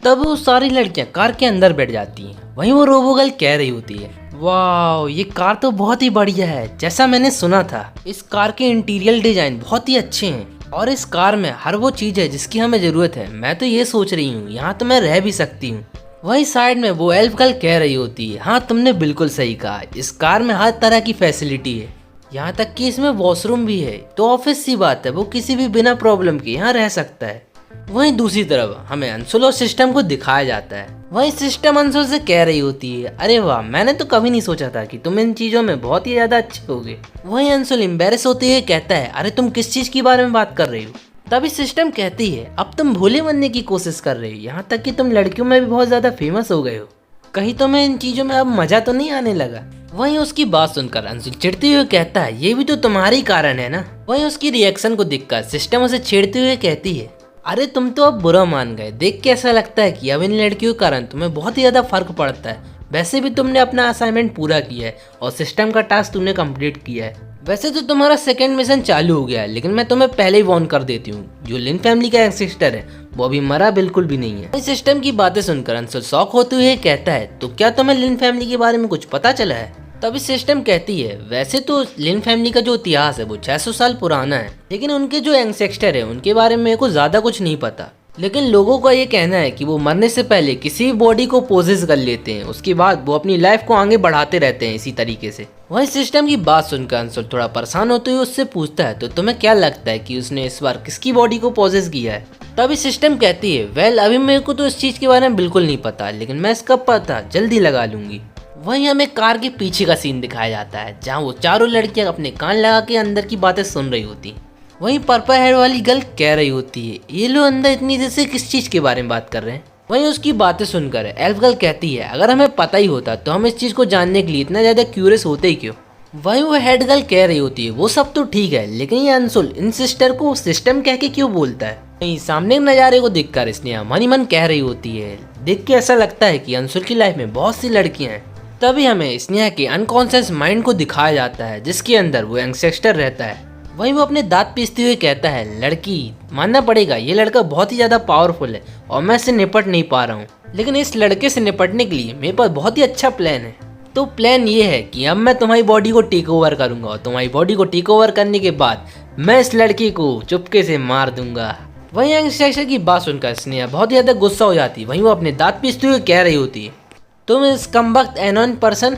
तब वो सारी लड़कियां कार के अंदर बैठ जाती हैं। वहीं वो रोबोगर्ल कह रही होती है, वाह ये कार तो बहुत ही बढ़िया है, जैसा मैंने सुना था। इस कार के इंटीरियर डिजाइन बहुत ही अच्छे हैं और इस कार में हर वो चीज है जिसकी हमें जरूरत है। मैं तो ये सोच रही हूँ यहाँ तो मैं रह भी सकती हूँ। वही साइड में वो एल्फ गर्ल कह रही होती है, हाँ तुमने बिल्कुल सही कहा, इस कार में हर तरह की फैसिलिटी है, यहाँ तक कि इसमें वॉशरूम भी है। तो ऑफिस सी बात है, वो किसी भी बिना प्रॉब्लम के यहाँ रह सकता है। वहीं दूसरी तरफ हमें अंशुल और सिस्टम को दिखाया जाता है। वहीं सिस्टम अंशुल से कह रही होती है, अरे वाह मैंने तो कभी नहीं सोचा था कि तुम इन चीजों में बहुत ही ज्यादा अच्छे होगे। वहीं अंशुल एम्बेरस होते हुए कहता है, अरे तुम किस चीज के बारे में बात कर रही हो। तभी सिस्टम कहती है, अब तुम भोले बनने की कोशिश कर रहे हो, यहाँ तक कि तुम लड़कियों में भी बहुत ज्यादा फेमस हो गए हो, कहीं तुम्हें इन चीजों में अब मजा तो नहीं आने लगा। वहीं उसकी बात सुनकर अंशुल चिढ़ते हुए कहता है, ये भी तो तुम्हारी कारण है ना। वहीं उसकी रिएक्शन को देखकर सिस्टम उसे छेड़ते हुए कहती है, अरे तुम तो अब बुरा मान गए, देख के ऐसा लगता है कि अब इन लड़कियों के कारण तुम्हें बहुत ही ज्यादा फर्क पड़ता है। वैसे भी तुमने अपना असाइनमेंट पूरा किया है और सिस्टम का टास्क तुमने कंप्लीट किया है। वैसे तो तुम्हारा सेकंड मिशन चालू हो गया है, लेकिन मैं तुम्हें पहले ही वार्न कर देती हूँ, जो लिन फैमिली का एंसेस्टर है वो अभी मरा बिल्कुल भी नहीं है। सिस्टम की बातें सुनकर अंशुल शॉक होते हुए कहता है, तो क्या तुम्हें लिन फैमिली के बारे में कुछ पता चला है। तभी सिस्टम कहती है, वैसे तो लिन फैमिली का जो इतिहास है वो 600 साल पुराना है, लेकिन उनके जो एंसेस्टर है उनके बारे में मेरे को ज्यादा कुछ नहीं पता। लेकिन लोगों का ये कहना है कि वो मरने से पहले किसी भी बॉडी को पोजेस कर लेते हैं, उसके बाद वो अपनी लाइफ को आगे बढ़ाते रहते हैं इसी तरीके से। वहीं सिस्टम की बात सुनकर अंशुल थोड़ा परेशान होते हुए उससे पूछता है, तो तुम्हें क्या लगता है कि उसने इस बार किसकी बॉडी को पोजेस किया है। तभी सिस्टम कहती है, वेल अभी मेरे को तो इस चीज के बारे में बिल्कुल नहीं पता, लेकिन मैं इसका पता जल्दी लगा लूंगी। वहीं हमें कार के पीछे का सीन दिखाया जाता है, जहाँ वो चारों लड़कियां अपने कान लगा के अंदर की बातें सुन रही होती। वहीं पर्पल हेयर वाली गर्ल कह रही होती है, ये लोग अंदर इतनी देर से किस चीज के बारे में बात कर रहे हैं। वहीं उसकी बातें सुनकर एल्फ गर्ल कहती है, अगर हमें पता ही होता तो हम इस चीज को जानने के लिए इतना ज्यादा क्यूरियस होते ही क्यों। वहीं वो हेड गर्ल कह रही होती है, वो सब तो ठीक है, लेकिन ये अंशुल इन सिस्टर को सिस्टम कह के क्यों बोलता है। वहीं सामने के नजारे को देखकर स्नेहा मन ही मन कह रही होती है, देख के ऐसा लगता है कि अंशुल की लाइफ में बहुत सी लड़कियां हैं। तभी हमें स्नेहा के अनकॉन्शियस माइंड को दिखाया जाता है, जिसके अंदर वो एंसेस्टर रहता है। वहीं वो अपने दांत पीसते हुए कहता है, लड़की मानना पड़ेगा ये लड़का बहुत ही ज्यादा पावरफुल है और मैं इससे निपट नहीं पा रहा हूँ, लेकिन इस लड़के से निपटने के लिए मेरे पास बहुत ही अच्छा प्लान है। तो प्लान ये है कि अब मैं तुम्हारी बॉडी को टेक ओवर करूंगा और तुम्हारी बॉडी को टेक ओवर करने के बाद मैं इस लड़की को चुपके से मार दूंगा। वहीं एंसेस्टर की बात सुनकर स्नेहा बहुत ज्यादा गुस्सा हो जाती है। वहीं वो अपने दांत पीसते हुए कह रही होती है, तुम इस कमबख्त एनोन पर्सन,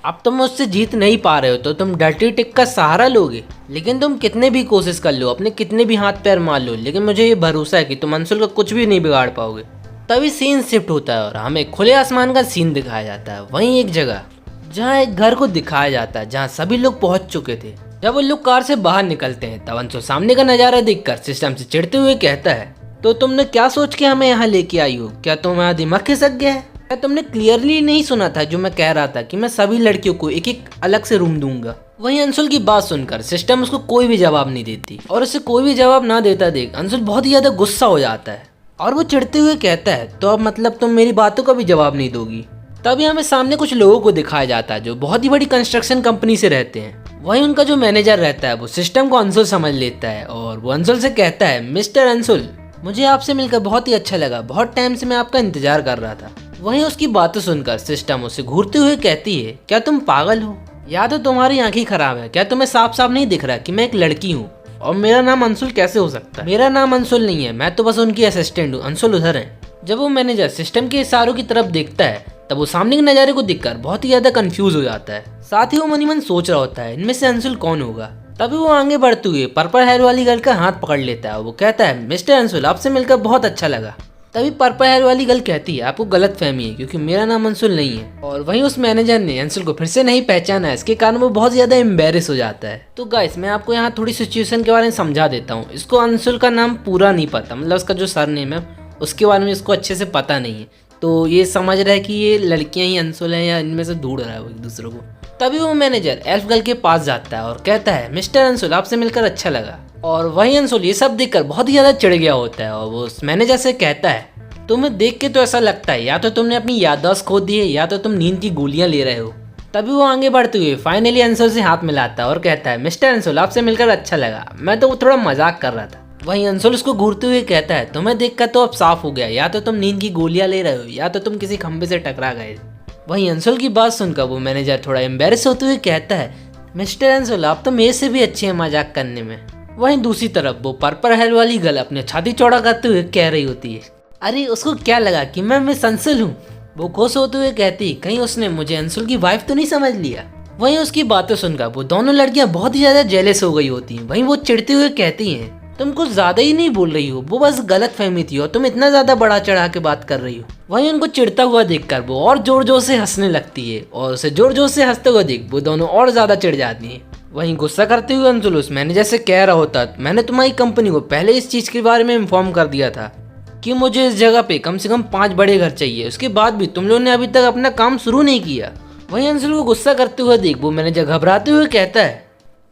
अब तुम मुझसे जीत नहीं पा रहे हो तो तुम डर्टी टिक का सहारा लोगे, लेकिन तुम कितने भी कोशिश कर लो, अपने कितने भी हाथ पैर मार लो, लेकिन मुझे ये भरोसा है कि तुम अंशुल का कुछ भी नहीं बिगाड़ पाओगे। तभी सीन शिफ्ट होता है और हमें खुले आसमान का सीन दिखाया जाता है। वहीं एक जगह जहाँ एक घर को दिखाया जाता है, जहाँ सभी लोग पहुंच चुके थे। जब वो लोग कार से बाहर निकलते हैं तब अंशुल सामने का नजारा देखकर सिस्टम से चिढ़ते हुए कहता है, तो तुमने क्या सोच के हमें यहाँ लेके आई हो, क्या तुम्हारा दिमाग खिसक गया है। क्या तुमने क्लियरली नहीं सुना था जो मैं कह रहा था कि मैं सभी लड़कियों को एक एक अलग से रूम दूंगा। वहीं अंशुल की बात सुनकर सिस्टम उसको कोई भी जवाब नहीं देती और उसे कोई भी जवाब ना देता देख अंशुल बहुत ही ज्यादा गुस्सा हो जाता है और वो चिढ़ते हुए कहता है, तो अब मतलब तुम मेरी बातों का भी जवाब नहीं दोगी। तभी हमें सामने कुछ लोगों को दिखाया जाता है जो बहुत ही बड़ी कंस्ट्रक्शन कंपनी से रहते हैं। वहीं उनका जो मैनेजर रहता है वो सिस्टम को अंशुल समझ लेता है और वो अंशुल से कहता है, मिस्टर अंशुल मुझे आपसे मिलकर बहुत ही अच्छा लगा, बहुत टाइम से मैं आपका इंतजार कर रहा था। वहीं उसकी बातें सुनकर सिस्टम उसे घूरते हुए कहती है, क्या तुम पागल हो या तो तुम्हारी आंखें खराब है, क्या तुम्हें साफ साफ नहीं दिख रहा कि मैं एक लड़की हूँ और मेरा नाम अंशुल कैसे हो सकता है। मेरा नाम अंशुल नहीं है, मैं तो बस उनकी असिस्टेंट हूँ, अंशुल उधर है। जब वो मैनेजर सिस्टम के इशारों की तरफ देखता है तब वो सामने के नजारे को देखकर बहुत ही ज्यादा कंफ्यूज हो जाता है। साथ ही वो मन ही मन सोच रहा होता है इनमें से अंशुल कौन होगा। तभी वो आगे बढ़ते हुए पर्पल हेयर वाली गर्ल का हाथ पकड़ लेता है। वो कहता है, मिस्टर अंशुल आपसे मिलकर बहुत अच्छा लगा। तभी पर्पल हेयर वाली गर्ल कहती है, आपको गलत फहमी है क्योंकि मेरा नाम अंशुल नहीं है। और वहीं उस मैनेजर ने अंशुल को फिर से नहीं पहचाना है, इसके कारण वो बहुत ज्यादा एम्बेरस हो जाता है। तो गाइस मैं आपको यहाँ थोड़ी सिचुएशन के बारे में समझा देता हूँ। इसको अंशुल का नाम पूरा नहीं पता, मतलब उसका जो सरनेम है उसके बारे में इसको अच्छे से पता नहीं है, तो ये समझ रहा है कि ये लड़कियां ही अंशुल हैं या इनमें से ढूंढ रहा है वो एक दूसरे को। तभी वो मैनेजर एल्फ गर्ल के पास जाता है और कहता है, मिस्टर अंशुल आपसे मिलकर अच्छा लगा। और वही अंशुल ये सब देखकर बहुत ही ज्यादा चिढ़ गया होता है और वो उस मैनेजर से कहता है, तुम्हें देख के तो ऐसा लगता है या तो तुमने अपनी याददाश्त खो दी है या तो तुम नींद की गोलियां ले रहे हो। तभी वो आगे बढ़ते हुए फाइनली अंशुल से हाथ मिलाता है और कहता है, मिस्टर अंशुल आपसे मिलकर अच्छा लगा, मैं तो थोड़ा मजाक कर रहा था। वहीं अंशुल उसको घूरते हुए कहता है, तुम्हें देखकर तो अब साफ हो गया, या तो तुम नींद की गोलियां ले रहे हो या तो तुम किसी खंबे से टकरा गए। वहीं अंशुल की बात सुनकर वो मैनेजर थोड़ा एम्बेरस होते हुए कहता है, मिस्टर अंशुल आप तो मेरे से भी अच्छे हैं मजाक करने में। वहीं दूसरी तरफ वो पर्पल हेयर वाली गर्ल अपने छाती चौड़ा करते हुए कह रही होती है, अरे उसको क्या लगा कि मैं मिस अंशुल हूँ। वो खुश होते हुए कहती, कहीं उसने मुझे अंशुल की वाइफ तो नहीं समझ लिया। वहीं उसकी बातें सुनकर वो दोनों लड़कियां बहुत ही ज्यादा जेलस हो गई होती हैं। वहीं वो चिढ़ते हुए कहती हैं, तुम कुछ ज्यादा ही नहीं बोल रही हो, वो बस गलत फहमी थी और तुम इतना ज्यादा बड़ा चढ़ा के बात कर रही हो। वहीं उनको चिढ़ता हुआ देखकर वो और जोर जोर से हंसने लगती है और उसे जोर जोर से हंसते हुए देख वो दोनों और ज्यादा चिढ़ जाती हैं। वहीं गुस्सा करते हुए अंशुल उस मैनेजर से कह रहा होता, मैंने तुम्हारी कंपनी को पहले इस चीज के बारे में इन्फॉर्म कर दिया था कि मुझे इस जगह पे कम से कम 5 बड़े घर चाहिए, उसके बाद भी तुम लोगों ने अभी तक अपना काम शुरू नहीं किया। वहीं अंशुल को गुस्सा करते हुए देख वो मैनेजर घबराते हुए कहता है,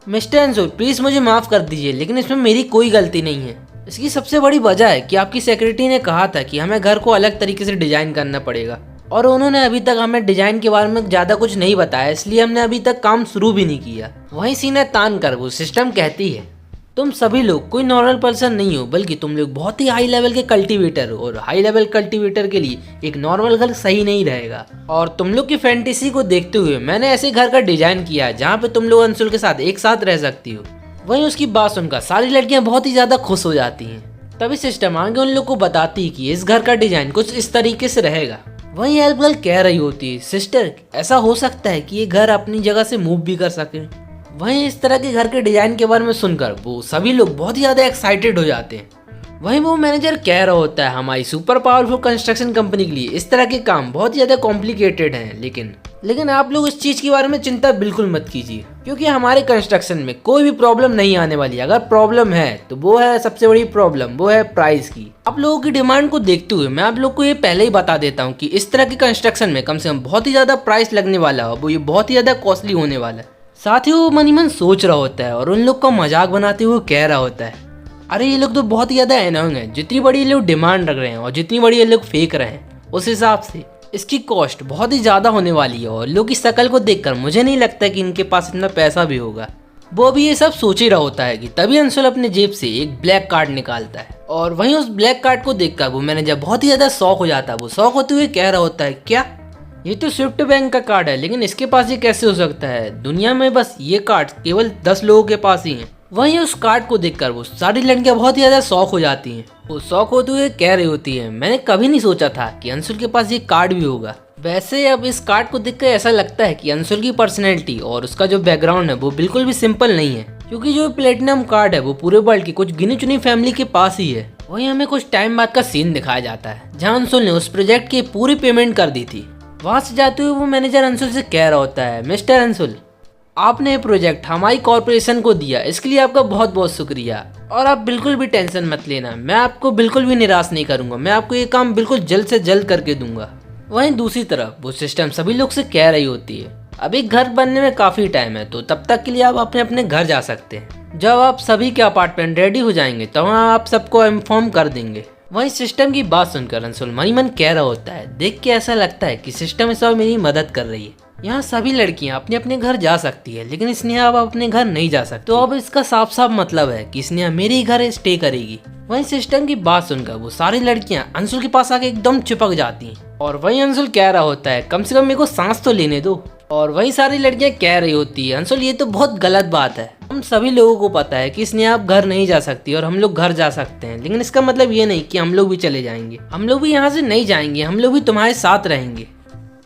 मिस्टर अंशुल प्लीज मुझे माफ कर दीजिए, लेकिन इसमें मेरी कोई गलती नहीं है। इसकी सबसे बड़ी वजह है कि आपकी सेक्रेटरी ने कहा था कि हमें घर को अलग तरीके से डिजाइन करना पड़ेगा और उन्होंने अभी तक हमें डिजाइन के बारे में ज्यादा कुछ नहीं बताया, इसलिए हमने अभी तक काम शुरू भी नहीं किया। वहीं सीना तान कर वो सिस्टम कहती है, तुम सभी लोग कोई नॉर्मल पर्सन नहीं हो, बल्कि तुम लोग बहुत ही हाई लेवल के कल्टीवेटर हो और हाई लेवल कल्टीवेटर के लिए एक नॉर्मल घर सही नहीं रहेगा। और तुम लोग की फैंटेसी को देखते हुए मैंने ऐसे घर का डिजाइन किया है जहाँ पे तुम लोग अंशुल के साथ एक साथ रह सकती हो। वहीं उसकी बात सुनकर सारी लड़कियां बहुत ही ज्यादा खुश हो जाती हैं। तभी सिस्टम आगे उन लोग को बताती है कि इस घर का डिजाइन कुछ इस तरीके से रहेगा। वहीं हेल्प गर्ल कह रही होती है, सिस्टर ऐसा हो सकता है कि ये घर अपनी जगह से मूव भी कर सके। वहीं इस तरह के घर के डिजाइन के बारे में सुनकर वो सभी लोग बहुत ही ज्यादा एक्साइटेड हो जाते हैं। वहीं वो मैनेजर कह रहा होता है, हमारी सुपर पावरफुल कंस्ट्रक्शन कंपनी के लिए इस तरह के काम बहुत ही ज्यादा कॉम्प्लिकेटेड हैं, लेकिन आप लोग इस चीज के बारे में चिंता बिल्कुल मत कीजिए, क्योंकि हमारे कंस्ट्रक्शन में कोई भी प्रॉब्लम नहीं आने वाली। अगर प्रॉब्लम है तो वो है सबसे बड़ी प्रॉब्लम, वो है प्राइस की। आप लोगों की डिमांड को देखते हुए मैं आप लोग को ये पहले ही बता देता हूँ कि इस तरह के कंस्ट्रक्शन में कम से कम बहुत ही ज्यादा प्राइस लगने वाला है, वो ये बहुत ही ज्यादा कॉस्टली होने वाला है। साथ ही वो मन ही मन सोच रहा होता है और उन लोग का मजाक बनाते हुए कह रहा होता है, अरे ये लोग तो बहुत ही ज्यादा एनोइंग है, जितनी बड़ी ये लोग डिमांड रख रहे हैं और जितनी बड़ी ये लोग फेंक रहे हैं उस हिसाब से इसकी कॉस्ट बहुत ही ज्यादा होने वाली है और लोग की शक्ल को देखकर मुझे नहीं लगता कि इनके पास इतना पैसा भी होगा। वो भी ये सब सोच ही रहा होता है कि तभी अंशुल अपने जेब से एक ब्लैक कार्ड निकालता है और वहीं उस ब्लैक कार्ड को देखकर वो मैनेजर बहुत ही ज्यादा शॉक हो जाता है। वो शॉक होते हुए कह रहा होता है, क्या ये तो स्विफ्ट बैंक का कार्ड है, लेकिन इसके पास ये कैसे हो सकता है? दुनिया में बस ये कार्ड केवल 10 लोगों के पास ही हैं। वहीं उस कार्ड को देखकर वो सारी लड़कियां बहुत ही ज्यादा शौक हो जाती हैं। वो शौक होते हुए कह रही होती है, मैंने कभी नहीं सोचा था कि अंशुल के पास ये कार्ड भी होगा। वैसे अब इस कार्ड को देखकर ऐसा लगता है कि अंशुल की पर्सनैलिटी और उसका जो बैकग्राउंड है वो बिल्कुल भी सिंपल नहीं है, क्योंकि जो प्लेटिनम कार्ड है वो पूरे वर्ल्ड की कुछ गिनी चुनी फैमिली के पास ही है। वहीं हमें कुछ टाइम बाद का सीन दिखाया जाता है जहाँ अंशुल ने उस प्रोजेक्ट की पूरी पेमेंट कर दी थी। वहां से जाते हुए वो मैनेजर अंशुल से कह रहा होता है, मिस्टर अंशुल आपने ये प्रोजेक्ट हमारी कॉर्पोरेशन को दिया, इसके लिए आपका बहुत बहुत शुक्रिया और आप बिल्कुल भी टेंशन मत लेना, मैं आपको बिल्कुल भी निराश नहीं करूंगा, मैं आपको ये काम बिल्कुल जल्द से जल्द करके दूंगा। वहीं दूसरी तरफ वो सिस्टम सभी लोग से कह रही होती है, अभी घर बनने में काफी टाइम है, तो तब तक के लिए आप अपने अपने घर जा सकते हैं। जब आप सभी के अपार्टमेंट रेडी हो जाएंगे तो आप सबको इन्फॉर्म कर देंगे। वहीं सिस्टम की बात सुनकर अंशुल मन ही मन कह रहा होता है, देख के ऐसा लगता है कि सिस्टम इस बार मेरी मदद कर रही है। यहाँ सभी लड़कियाँ अपने अपने घर जा सकती है, लेकिन स्नेहा अब अपने घर नहीं जा सकती। तो अब इसका साफ साफ मतलब है कि स्नेहा मेरे ही घर स्टे करेगी। वहीं सिस्टम की बात सुनकर वो सारी लड़कियां अंशुल के पास आके एकदम चिपक जाती हैं और वहीं अंशुल कह रहा होता है, कम से कम मेरे को सांस तो लेने दो। और वहीं सारी लड़कियां कह रही होती है, अंशुल ये तो बहुत गलत बात है, हम सभी लोगों को पता है कि स्नेहा अब घर नहीं जा सकती और हम लोग घर जा सकते हैं, लेकिन इसका मतलब ये नहीं कि हम लोग भी चले जाएंगे, हम लोग भी यहाँ से नहीं जाएंगे, हम लोग भी तुम्हारे साथ रहेंगे।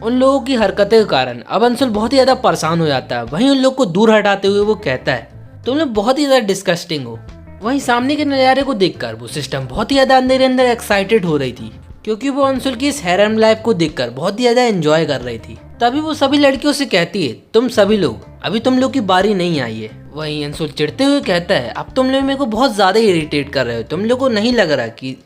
उन लोगों की हरकतें के कारण अब अंशुल बहुत ही ज्यादा परेशान हो जाता है। वहीं उन लोग को दूर हटाते हुए वो कहता है, तुम लोग बहुत ही ज्यादा डिस्कस्टिंग हो। वहीं सामने के नज़ारे को देखकर वो सिस्टम बहुत ही ज्यादा अंदर अंदर एक्साइटेड हो रही थी, क्योंकि वो अंशुल की इस हैरम लाइफ को देखकर बहुत ही ज्यादा एंजॉय कर रही थी। तभी वो सभी लड़कियों से कहती है, तुम सभी लोग अभी तुम लोग की बारी नहीं आई है। वहीं अंशुल चिढ़ते हुए कहता है, अब तुम लोग मेरे को बहुत ज्यादा इरिटेट कर रहे हो, तुम लोग को नहीं लग रहा कि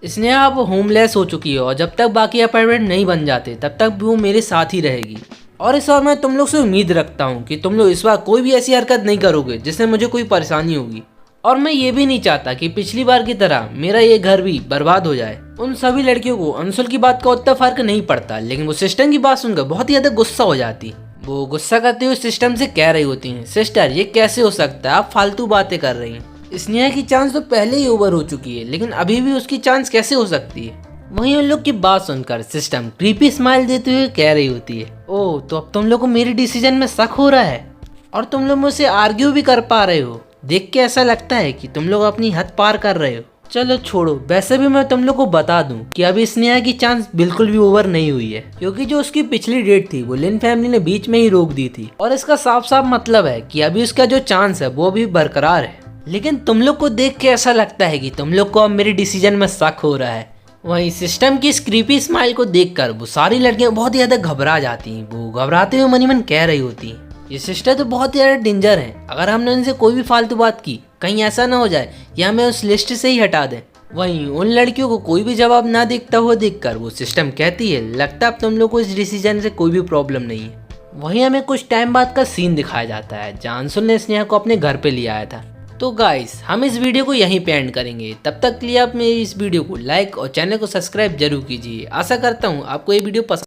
स्नेहा अब होमलेस हो चुकी है और जब तक बाकी अपार्टमेंट नहीं बन जाते तब तक वो मेरे साथ ही रहेगी। और इस बार मैं तुम लोग से उम्मीद रखता हूँ कि तुम लोग इस बार कोई भी ऐसी हरकत नहीं करोगे जिससे मुझे कोई परेशानी होगी। और मैं ये भी नहीं चाहता कि पिछली बार की तरह मेरा ये घर भी बर्बाद हो जाए। उन सभी लड़कियों को अंशुल की बात का उतना फर्क नहीं पड़ता, लेकिन वो सिस्टम की बात सुनकर बहुत ही ज्यादा गुस्सा हो जाती। वो गुस्सा करते हुए सिस्टम से कह रही होती हैं, सिस्टर ये कैसे हो सकता है, आप फालतू बातें कर रही हैं। स्नेहा की चांस तो पहले ही ओवर हो चुकी है, लेकिन अभी भी उसकी चांस कैसे हो सकती है। वहीं उन लोग की बात सुनकर सिस्टम क्रीपी स्माइल देते हुए कह रही होती है, ओह तो अब तुम लोग को मेरे डिसीजन में शक हो रहा है और तुम लोग मुझसे आर्ग्यू भी कर पा रहे हो। देख के ऐसा लगता है कि तुम लोग अपनी हद पार कर रहे हो। चलो छोड़ो, वैसे भी मैं तुम लोग को बता दूं कि अभी स्नेहा की चांस बिल्कुल भी ओवर नहीं हुई है, क्योंकि जो उसकी पिछली डेट थी वो लिन फैमिली ने बीच में ही रोक दी थी और इसका साफ साफ मतलब है कि अभी उसका जो चांस है वो भी बरकरार है। लेकिन तुम लोग को देख के ऐसा लगता है कि तुम लोग को अब मेरे डिसीजन में शक हो रहा है। वहीं सिस्टम की इस क्रीपी स्माइल को देखकर वो सारी लड़कियां बहुत ही ज्यादा घबरा जाती हैं। वो घबराते हुए मनी मन कह रही होती हैं, ये सिस्टर तो बहुत ही ज्यादा डेंजर है, अगर हमने उनसे कोई भी फालतू बात की कहीं ऐसा ना हो जाए या हमें उस लिस्ट से ही हटा दें। वहीं उन लड़कियों को कोई भी जवाब ना देखता हुआ देखकर वो सिस्टम कहती है, लगता है अब तुम लोग को इस डिसीजन से कोई भी प्रॉब्लम नहीं है। वहीं हमें कुछ टाइम बाद का सीन दिखाया जाता है जहाँ अंशुल ने स्नेहा को अपने घर पे ले आया था। तो गाइस हम इस वीडियो को यहीं पे एंड करेंगे, तब तक के लिए आप मेरी इस वीडियो को लाइक और चैनल को सब्सक्राइब जरूर कीजिए। आशा करता हूँ आपको ये वीडियो पसंद